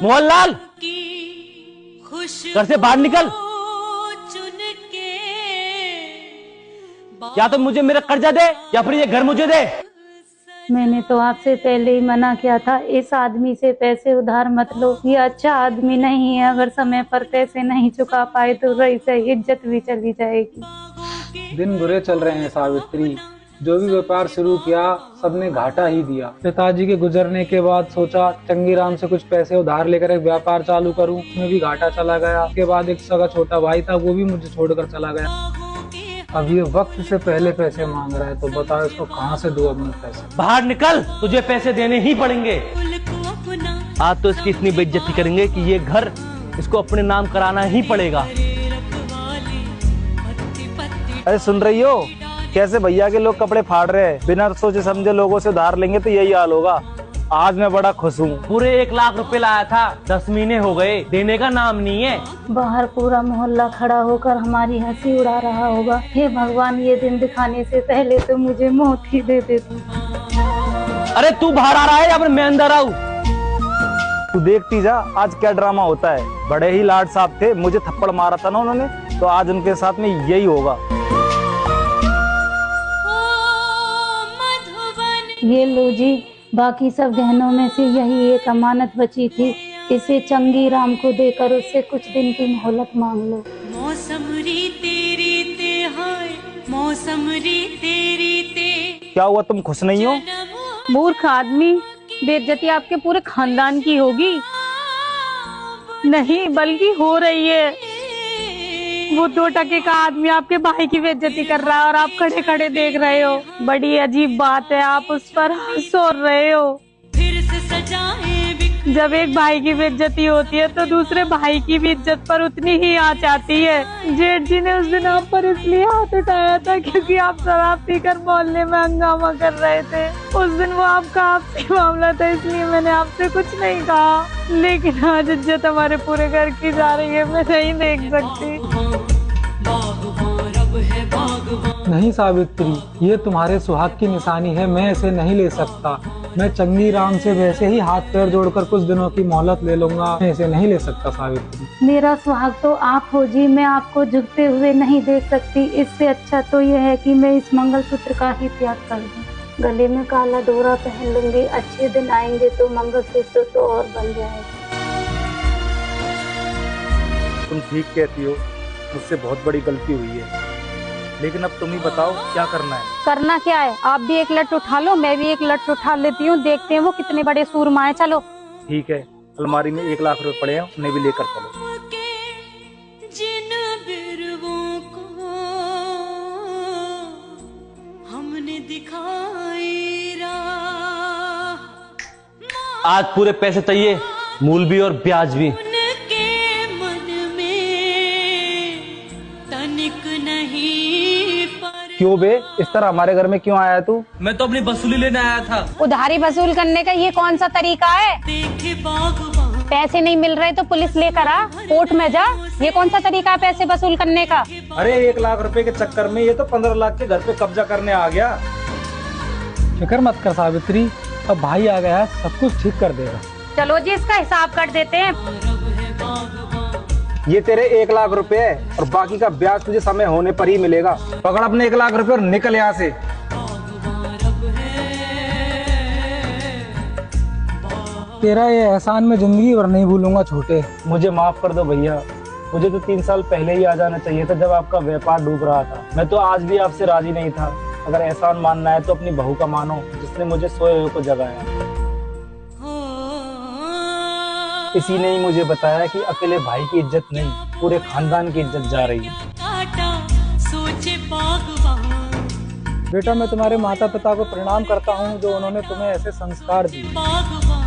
मोहनलाल, घर से बाहर निकल। या तो मुझे मेरा कर्जा दे या फिर ये घर मुझे दे। मैंने तो आपसे पहले ही मना किया था, इस आदमी से पैसे उधार मत लो, ये अच्छा आदमी नहीं है। अगर समय पर पैसे नहीं चुका पाए तो रही सही इज्जत भी चली जाएगी। दिन बुरे चल रहे हैं सावित्री, जो भी व्यापार शुरू किया सबने घाटा ही दिया। पिताजी के गुजरने के बाद सोचा चंगीराम से कुछ पैसे उधार लेकर एक व्यापार चालू करूं, उसमें भी घाटा चला गया। उसके बाद एक सगा छोटा भाई था, वो भी मुझे छोड़कर चला गया। अब ये वक्त से पहले पैसे मांग रहा है, तो बताओ इसको कहाँ से दूं अपने पैसे। बाहर निकल, तुझे पैसे देने ही पड़ेंगे। आज तो इसकी इतनी बेइज्जती करेंगे कि ये घर इसको अपने नाम कराना ही पड़ेगा। अरे सुन रही हो, कैसे भैया के लोग कपड़े फाड़ रहे हैं। बिना सोचे समझे लोगों से उधार लेंगे तो यही हाल होगा। आज मैं बड़ा खुश हूँ। पूरे 1 लाख रुपए लाया था, 10 महीने हो गए, देने का नाम नहीं है। बाहर पूरा मोहल्ला खड़ा होकर हमारी हंसी उड़ा रहा होगा। हे भगवान, ये दिन दिखाने से पहले तो मुझे मौत ही दे दे तू। अरे तू बाहर आ रहा है या फिर मैं अंदर आऊँ? तू देखती जा आज क्या ड्रामा होता है। बड़े ही लाड साहब थे, मुझे थप्पड़ मारा था ना उन्होंने, तो आज उनके साथ में यही होगा। ये लो जी, बाकी सब गहनों में से यही एक अमानत बची थी, इसे चंगी राम को देकर उससे कुछ दिन की मोहलत मांग लो। मौसम री तेरी ते हाय, मौसम री तेरी ते। क्या हुआ, तुम खुश नहीं हो? मूर्ख आदमी, बेइज्जती आपके पूरे खानदान की होगी। नहीं बल्कि हो रही है। वो 2 टके का आदमी आपके भाई की बेइज्जती कर रहा है और आप खड़े खड़े देख रहे हो। बड़ी अजीब बात है, आप उस पर हंस रहे हो। फिर से सजाए जब एक भाई की बेइज्जती होती है तो दूसरे भाई की भी इज्जत पर उतनी ही आंच आती है। जेठ जी ने उस दिन आप पर इसलिए हाथ उठाया था क्योंकि आप शराब पीकर मोहल्ले में हंगामा कर रहे थे। उस दिन वो आपका आपसी मामला था, इसलिए मैंने आपसे कुछ नहीं कहा। लेकिन आज इज्जत हमारे पूरे घर की जा रही है, मैं नहीं देख सकती। नहीं सावित्री, ये तुम्हारे सुहाग की निशानी है, मैं इसे नहीं ले सकता। मैं चंगी राम से वैसे ही हाथ पैर जोड़कर कुछ दिनों की मोहलत ले लूंगा, मैं इसे नहीं ले सकता सावित्री। मेरा सुहाग तो आप हो जी, मैं आपको झुकते हुए नहीं देख सकती। इससे अच्छा तो यह है कि मैं इस मंगलसूत्र का ही त्याग कर दूं। गले में काला डोरा पहन लूंगी, अच्छे दिन आएंगे तो मंगलसूत्र तो और बन जाएगा। तुम ठीक कहती हो, मुझसे बहुत बड़ी गलती हुई है, लेकिन अब तुम ही बताओ क्या करना है। करना क्या है, आप भी एक लट उठा लो, मैं भी एक लट उठा लेती हूँ, देखते हैं वो कितने बड़े सूरमा है। चलो ठीक है, अलमारी में 1 लाख रुपए पड़े हैं, उन्हें भी लेकर चलो। जिन बिरवों को हमने दिखाई राह, आज पूरे पैसे चाहिए, मूल भी और ब्याज भी। उनके मन में तनिक नहीं पर। क्यों बे, इस तरह हमारे घर में क्यों आया तू? मैं तो अपनी वसूली लेने आया था। उधारी वसूल करने का ये कौन सा तरीका है? देखे बागवान पैसे नहीं मिल रहे तो पुलिस लेकर आ, कोर्ट में जा। ये कौन सा तरीका है पैसे वसूल करने का? अरे 1 लाख रुपए के चक्कर में ये तो 15 लाख के घर पे कब्जा करने आ गया। फिक्र मत कर सावित्री, अब भाई आ गया है, सब कुछ ठीक कर देगा। चलो जी, इसका हिसाब कर देते हैं। ये तेरे 1 लाख रुपए है और बाकी का ब्याज तुझे समय होने पर ही मिलेगा। पकड़ अपने 1 लाख रुपए और निकल यहाँ से। तेरा ये एहसान में जिंदगी भर नहीं भूलूंगा छोटे। मुझे माफ कर दो भैया, मुझे तो 3 साल पहले ही आ जाना चाहिए था जब आपका व्यापार डूब रहा था। मैं तो आज भी आपसे राजी नहीं था। अगर एहसान मानना है तो अपनी बहू का मानो, जिसने मुझे सोए हुए को जगाया। इसी ने ही मुझे बताया कि अकेले भाई की इज्जत नहीं, पूरे खानदान की इज्जत जा रही है। सोचे बागवान, बेटा, मैं तुम्हारे माता पिता को प्रणाम करता हूँ जो उन्होंने तुम्हें ऐसे संस्कार दिए। बागवान।